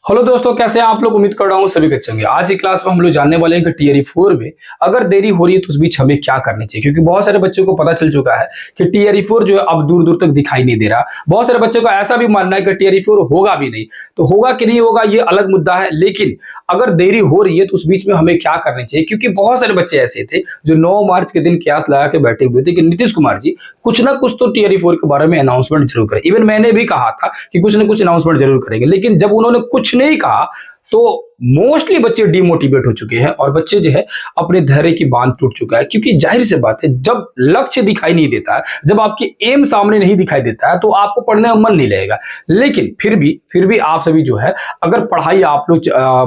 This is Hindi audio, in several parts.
हेलो दोस्तों, कैसे हैं आप लोग। उम्मीद कर रहा हूँ सभी अच्छे होंगे। आज की क्लास में हम लोग जानने वाले हैं कि टीआरई 4 में अगर देरी हो रही है तो उस बीच हमें क्या करनी चाहिए, क्योंकि बहुत सारे बच्चों को पता चल चुका है कि टीआरई 4 जो है अब दूर दूर तक दिखाई नहीं दे रहा। बहुत सारे बच्चों का ऐसा भी मानना है कि टीआरई 4 होगा भी नहीं। तो होगा कि नहीं होगा ये अलग मुद्दा है, लेकिन अगर देरी हो रही है तो उस बीच में हमें क्या करना चाहिए, क्योंकि बहुत सारे बच्चे ऐसे थे जो 9 मार्च के दिन क्यास लगा के बैठे हुए थे कि नीतीश कुमार जी कुछ ना कुछ तो टीआरई 4 के बारे में अनाउंसमेंट जरूर करें। इवन मैंने भी कहा था कि कुछ ना कुछ अनाउंसमेंट जरूर करेंगे, लेकिन जब उन्होंने कुछ नहीं कहा तो मोस्टली बच्चे डिमोटिवेट हो चुके हैं और बच्चे जो है अपने धैर्य की बांध टूट चुका है। क्योंकि जाहिर सी बात है, जब लक्ष्य दिखाई नहीं देता है, जब आपकी एम सामने नहीं दिखाई देता है तो आपको पढ़ने में मन नहीं लगेगा। लेकिन फिर भी आप सभी जो है, अगर पढ़ाई आप लोग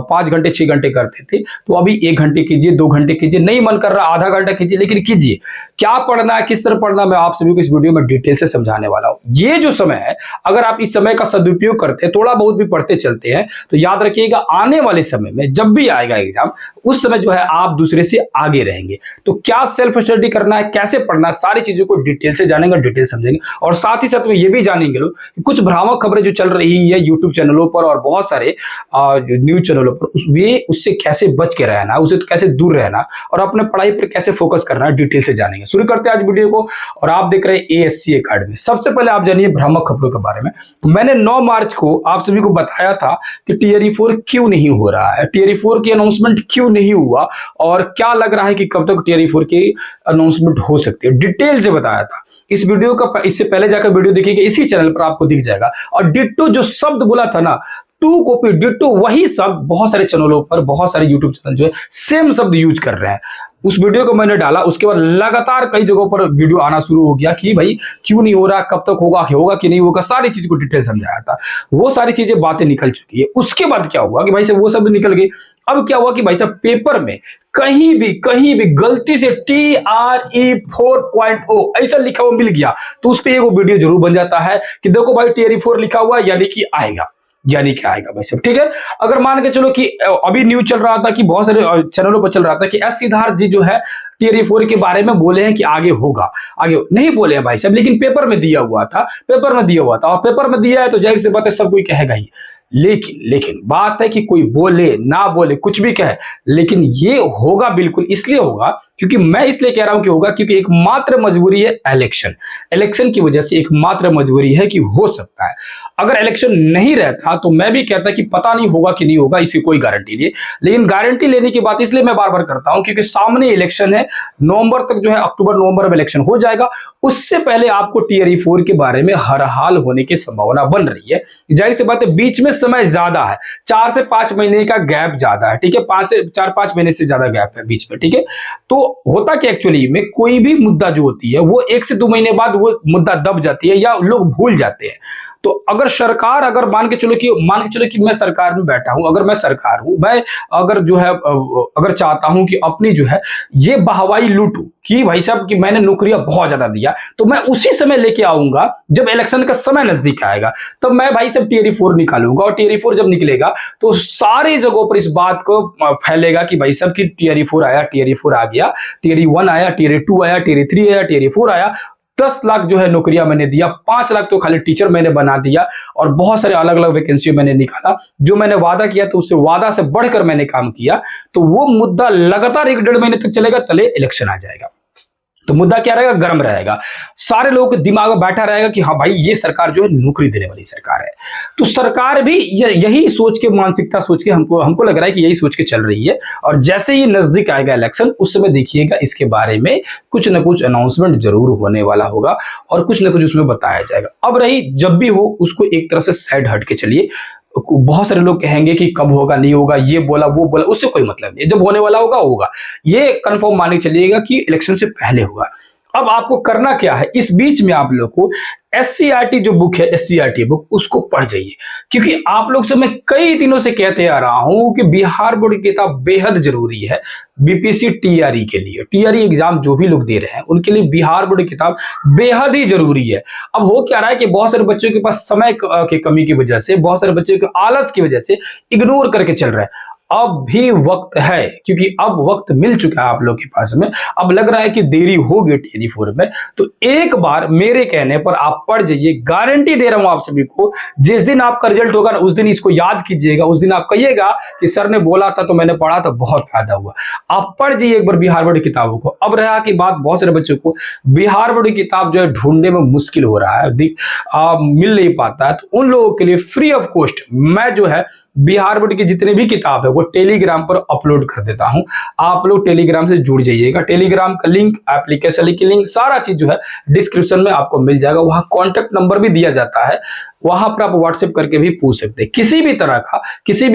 5 घंटे 6 घंटे करते थे तो अभी 1 घंटे कीजिए, 2 घंटे कीजिए, नहीं मन कर रहा आधा घंटा कीजिए, लेकिन कीजिए। क्या पढ़ना है, किस तरह पढ़ना, मैं आप सभी को इस वीडियो में डिटेल से समझाने वाला हूं। ये जो समय है, अगर आप इस समय का सदुपयोग करते हैं, थोड़ा बहुत भी पढ़ते चलते हैं, तो याद रखिएगा आने वाले समय में जब भी आएगा एग्जाम, उस समय जो है आप दूसरे से आगे रहेंगे। तो क्या सेल्फ स्टडी करना है, कैसे पढ़ना है, सारी चीजों को डिटेल से जानेंगे, डिटेल समझेंगे। और साथ ही साथ में ये भी जानेंगे लोग कि कुछ भ्रामक खबरें जो चल रही है यूट्यूब चैनलों पर और बहुत सारे न्यूज चैनलों पर, उससे कैसे बच के रहना, उसे कैसे दूर रहना और अपने पढ़ाई पर कैसे फोकस करना है, डिटेल से जानेंगे। शुरू करते हैं आज वीडियो को। और आप देख रहे हैं एएससी एकेडमी। सबसे पहले आप जानिए भ्रामक खबरों के बारे में। मैंने 9 मार्च को आप सभी को बताया था कि टीआरई 4 क्यों नहीं हो रहा है, टीआरई 4 की अनाउंसमेंट क्यों नहीं हुआ और क्या लग रहा है कि कब तक टीआरई 4 की अनाउंसमेंट हो सकती है, डिटेल से बताया था। इस वीडियो का इससे पहले जाकर वीडियो देखिएगा, इसी चैनल पर आपको दिख जाएगा। और डिट्टो जो शब्द बोला था ना, टू कॉपी डिट्टो, वही शब्द बहुत सारे चैनलों पर, बहुत सारे यूट्यूब चैनल जो है सेम शब्द यूज कर रहे हैं। उस वीडियो को मैंने डाला, उसके बाद लगातार कई जगहों पर वीडियो आना शुरू हो गया कि भाई क्यों नहीं हो रहा, कब तक होगा, होगा कि नहीं होगा, सारी चीज को डिटेल समझाया था। वो सारी चीजें बातें निकल चुकी है। उसके बाद क्या हुआ कि भाई साहब वो सब निकल गई। अब क्या हुआ कि भाई साहब पेपर में कहीं भी गलती से TRE 4.0 ऐसा लिखा हुआ मिल गया तो उस पर एक वीडियो जरूर बन जाता है कि देखो भाई TRE 4 लिखा हुआ यानी कि आएगा, यानी क्या आएगा भाई साहब। ठीक है, अगर मान के चलो कि अभी न्यूज चल रहा था कि बहुत सारे चैनलों पर चल रहा था कि एस सिद्धार्थ जी जो है टीआरई 4 के बारे में बोले हैं कि आगे होगा, आगे नहीं बोले हैं भाई साहब, लेकिन पेपर में दिया हुआ था, और पेपर में दिया है तो जाहिर सी बात है सब कोई कहेगा ही। लेकिन बात है कि कोई बोले ना बोले कुछ भी कहे, लेकिन ये होगा, बिल्कुल इसलिए होगा क्योंकि मैं इसलिए कह रहा हूं कि होगा क्योंकि एकमात्र मजबूरी है इलेक्शन की वजह से एकमात्र मजबूरी है कि हो सकता है। अगर इलेक्शन नहीं रहता तो मैं भी कहता कि पता नहीं होगा कि नहीं होगा, इसकी कोई गारंटी नहीं। लेकिन गारंटी लेने की बात इसलिए मैं बार बार करता हूं क्योंकि सामने इलेक्शन है, नवंबर तक जो है, अक्टूबर नवंबर में इलेक्शन हो जाएगा। उससे पहले आपको टीआरई 4 के बारे में हर हाल होने की संभावना बन रही है। जाहिर सी बात है बीच में समय ज्यादा है, 4 से 5 महीने का गैप ज्यादा है। ठीक है, 4-5 महीने से ज्यादा गैप है बीच में। ठीक है, तो होता कि एक्चुअली में कोई भी मुद्दा जो होती है वो 1 से 2 महीने बाद वो मुद्दा दब जाती है या लोग भूल जाते हैं। तो अगर सरकार, अगर मान के चलो कि मैं सरकार में बैठा हूं, अगर मैं सरकार हूं, मैं अगर जो है अगर चाहता हूं कि अपनी जो है ये वाहवाही लूटूं कि भाई साहब कि मैंने नौकरियां बहुत ज्यादा दिया, तो मैं उसी समय लेके आऊंगा जब इलेक्शन का समय नजदीक आएगा, तब मैं भाई साहब टीआरई 4 निकालूंगा। और टीआरई 4 जब निकलेगा तो सारी जगहों पर इस बात को फैलेगा कि भाई साहब की टीआरई 4 आया, टीआरई 4 आ गया, टीआरई 1 आया, टीआरई 2 आया, टीआरई 3 आया, टीआरई 4 आया। 10 लाख जो है नौकरियां मैंने दिया, 5 लाख तो खाली टीचर मैंने बना दिया और बहुत सारे अलग अलग वैकेंसी मैंने निकाला। जो मैंने वादा किया तो उससे वादा से बढ़कर मैंने काम किया। तो वो मुद्दा लगातार 1-1.5 महीने तक चलेगा, तले इलेक्शन आ जाएगा तो मुद्दा क्या रहेगा, गर्म रहेगा। सारे लोगों के दिमाग में बैठा रहेगा कि हाँ भाई ये सरकार जो है नौकरी देने वाली सरकार है। तो सरकार भी यही सोच के, मानसिकता सोच के, हमको लग रहा है कि यही सोच के चल रही है। और जैसे ही नजदीक आएगा इलेक्शन, उस समय देखिएगा इसके बारे में कुछ ना कुछ अनाउंसमेंट जरूर होने वाला होगा और कुछ ना कुछ उसमें बताया जाएगा। अब रही जब भी हो उसको एक तरह से साइड हट के चलिए। बहुत सारे लोग कहेंगे कि कब होगा, नहीं होगा, ये बोला वो बोला, उससे कोई मतलब नहीं। जब होने वाला होगा होगा, ये कंफर्म मान के चलिएगा कि इलेक्शन से पहले होगा। अब आपको करना क्या है, इस बीच में आप लोग को एससीईआरटी जो बुक है, एससीईआरटी बुक, उसको पढ़ जाइए। क्योंकि आप लोग से मैं कई दिनों से कहते आ रहा हूं कि बिहार बोर्ड की किताब बेहद जरूरी है बीपीएससी टीआरई के लिए। टीआरई एग्जाम जो भी लोग दे रहे हैं उनके लिए बिहार बोर्ड की किताब बेहद ही जरूरी है। अब हो क्या रहा है कि बहुत सारे बच्चों के पास समय की कमी की वजह से, बहुत सारे बच्चों के आलस की वजह से इग्नोर करके चल रहा है। अब भी वक्त है, क्योंकि अब वक्त मिल चुका है आप लोग के पास में। अब लग रहा है कि देरी होगी टीयर 4 में, तो एक बार मेरे कहने पर आप पढ़ जाइए। गारंटी दे रहा हूं आप सभी को, जिस दिन आपका रिजल्ट होगा ना, उस दिन इसको याद कीजिएगा। उस दिन आप कहिएगा कि सर ने बोला था तो मैंने पढ़ा तो बहुत फायदा हुआ। आप पढ़ जाइए एक बार बिहार बोर्ड की किताबों को। अब रहा की बात, बहुत सारे बच्चों को बिहार बोर्ड की किताब जो है ढूंढने में मुश्किल हो रहा है, मिल नहीं पाता है, तो उन लोगों के लिए फ्री ऑफ कॉस्ट मैं जो है बिहार बोर्ड की जितने भी किताब है वो टेलीग्राम पर अपलोड कर देता हूं। आप लोग टेलीग्राम से जुड़ जाइएगा। टेलीग्राम का लिंक, एप्लीकेशन की लिंक, सारा चीज जो है डिस्क्रिप्शन में आपको मिल जाएगा। वहां कॉन्टेक्ट नंबर भी दिया जाता है, वहां पर आप व्हाट्सएप करके भी पूछ सकते हैं। किसी भी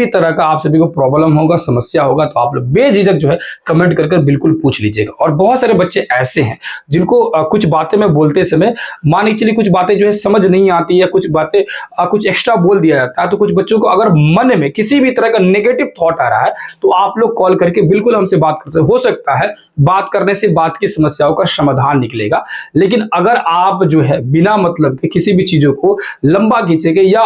तरह का आप सभी को प्रॉब्लम होगा, समस्या होगा, तो आप लोग बेझिझक जो है कमेंट करके बिल्कुल पूछ लीजिएगा। और बहुत सारे बच्चे ऐसे हैं जिनको कुछ बातें मैं बोलते समय मान के चलिए कुछ बातें जो है समझ नहीं आती, या कुछ बातें कुछ एक्स्ट्रा बोल दिया जाता है, तो कुछ बच्चों को अगर मन में किसी भी तरह का नेगेटिव थॉट आ रहा है तो आप लोग कॉल करके बिल्कुल हमसे बात कर सकते। हो सकता है बात करने से बात की समस्याओं का समाधान निकलेगा, लेकिन अगर आप जो है बिना मतलब के किसी भी चीजों को लंबा खींचेंगे या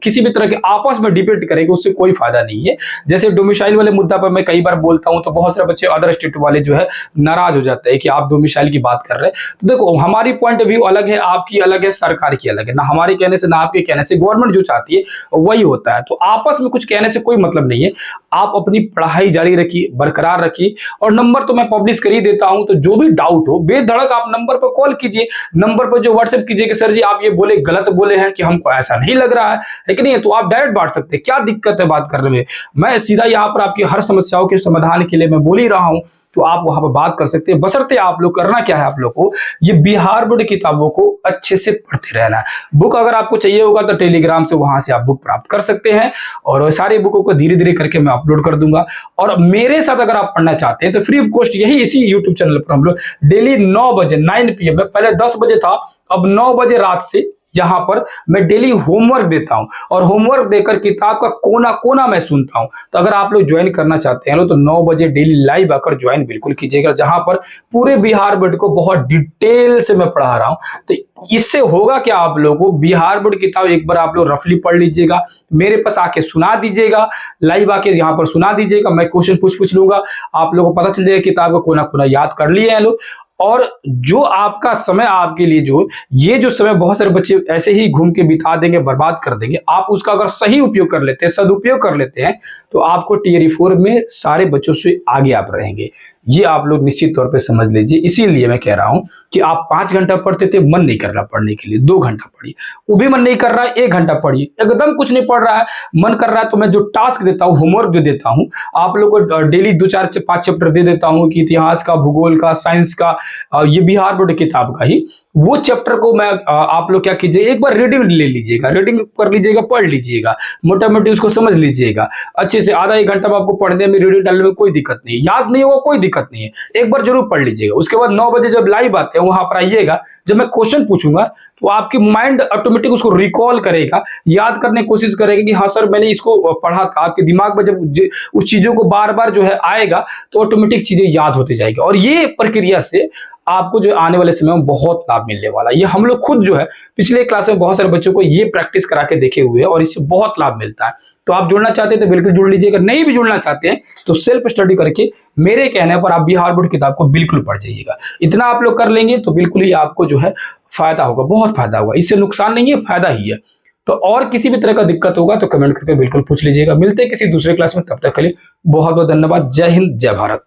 किसी भी तरह के आपस में डिबेट करेंगे, उससे कोई फायदा नहीं है। जैसे डोमिसाइल वाले मुद्दा पर मैं कई बार बोलता हूं तो बहुत सारे बच्चे अदर स्टेट वाले जो है नाराज हो जाते हैं कि आप डोमिसाइल की बात कर रहे हैं। तो देखो, हमारी पॉइंट ऑफ व्यू अलग है, आपकी अलग है, सरकार की अलग है। ना हमारे कहने से ना आपके कहने से, गवर्नमेंट जो चाहती है वही होता है। तो आपस में कुछ कहने से कोई मतलब नहीं है। आप अपनी पढ़ाई जारी रखिए, बरकरार रखिए, और नंबर तो मैं पब्लिश कर ही देता हूं, तो जो भी डाउट हो बेधड़क आप नंबर पर कॉल कीजिए। नंबर पर जो व्हाट्सएप कीजिए कि सर जी आप ये बोले, गलत बोले हैं, कि हमको ऐसा नहीं लग रहा है कि नहीं है, तो आप डायरेक्ट बांट सकते हैं। क्या दिक्कत है बात करने में? मैं सीधा यहाँ पर आपकी हर समस्याओं के समाधान के लिए मैं बोल ही रहा हूं, तो आप वहां पर बात कर सकते हैं। बशर्ते आप लोग करना क्या है, आप लोग को ये बिहार बोर्ड किताबों को अच्छे से पढ़ते रहना है। बुक अगर आपको चाहिए होगा तो टेलीग्राम से वहां से आप बुक प्राप्त कर सकते हैं, और सारे बुकों को धीरे धीरे करके मैं अपलोड कर दूंगा। और मेरे साथ अगर आप पढ़ना चाहते हैं तो फ्री ऑफ कॉस्ट यही इसी यूट्यूब चैनल पर हम लोग डेली 9 बजे 9 PM में, पहले 10 बजे था, अब 9 बजे रात से जहां पर मैं डेली होमवर्क देता हूं, और होमवर्क देकर किताब का कोना कोना मैं सुनता हूं। तो अगर आप लोग ज्वाइन करना चाहते हैं तो 9 बजे डेली लाइव आकर ज्वाइन बिल्कुल कीजिएगा, जहां पर पूरे बिहार बोर्ड को बहुत डिटेल से मैं पढ़ा रहा हूं। तो इससे होगा क्या, आप लोगों को बिहार बोर्ड किताब एक बार आप लोग रफली पढ़ लीजिएगा, मेरे पास आके सुना दीजिएगा, लाइव आके यहाँ पर सुना दीजिएगा, मैं क्वेश्चन पूछ लूंगा, आप लोगों को पता चल जाएगा किताब का कोना कोना याद कर लिए हैं लोग। और जो आपका समय, आपके लिए जो ये जो समय बहुत सारे बच्चे ऐसे ही घूम के बिता देंगे, बर्बाद कर देंगे, आप उसका अगर सही उपयोग कर लेते हैं, सदुपयोग कर लेते हैं, तो आपको टियर 4 में सारे बच्चों से आगे आप रहेंगे। ये आप लोग निश्चित तौर पे समझ लीजिए। इसीलिए मैं कह रहा हूं कि आप 5 घंटा पढ़ते थे, मन नहीं कर रहा पढ़ने के लिए, 2 घंटा पढ़िए। वो भी मन नहीं कर रहा है, 1 घंटा पढ़िए। एकदम कुछ नहीं पढ़ रहा है, मन कर रहा है, तो मैं जो टास्क देता हूं, होमवर्क जो देता हूं, आप लोग को डेली 2-4-5 चैप्टर दे देता हूं कि इतिहास का, भूगोल का, साइंस का, ये बिहार बोर्ड किताब का ही, वो चैप्टर को मैं आप लोग क्या कीजिए, एक बार रीडिंग ले लीजिएगा, रीडिंग कर लीजिएगा, पढ़ लीजिएगा, मोटा मोटी उसको समझ लीजिएगा अच्छे से। आधा 1 घंटा में आपको पढ़ने में, रीडिंग डालने में कोई दिक्कत नहीं है। याद नहीं होगा कोई दिक्कत नहीं है, एक बार जरूर पढ़ लीजिएगा। उसके बाद 9 बजे जब लाइव आते हैं वहां पर आइएगा, जब मैं क्वेश्चन पूछूंगा तो आपकी माइंड ऑटोमेटिक उसको रिकॉल करेगा, याद करने की कोशिश करेगा कि हाँ सर मैंने इसको पढ़ा था। आपके दिमाग में जब उस चीजों को बार बार जो है आएगा तो ऑटोमेटिक चीजें याद होती जाएगी, और ये प्रक्रिया से आपको जो आने वाले समय में बहुत लाभ मिलने वाला है। ये हम लोग खुद जो है पिछले क्लास में बहुत सारे बच्चों को ये प्रैक्टिस करा के देखे हुए हैं, और इससे बहुत लाभ मिलता है। तो आप जुड़ना चाहते हैं तो बिल्कुल जुड़ लीजिएगा, नहीं भी जुड़ना चाहते हैं तो सेल्फ स्टडी करके मेरे कहने पर आप बिहार बोर्ड किताब को बिल्कुल पढ़ जाइएगा। इतना आप लोग कर लेंगे तो बिल्कुल ही आपको जो है फायदा होगा, बहुत फायदा होगा। इससे नुकसान नहीं है, फायदा ही है। तो और किसी भी तरह का दिक्कत होगा तो कमेंट करके बिल्कुल पूछ लीजिएगा। मिलते हैं किसी दूसरे क्लास में, तब तक के लिए बहुत बहुत धन्यवाद। जय हिंद, जय भारत।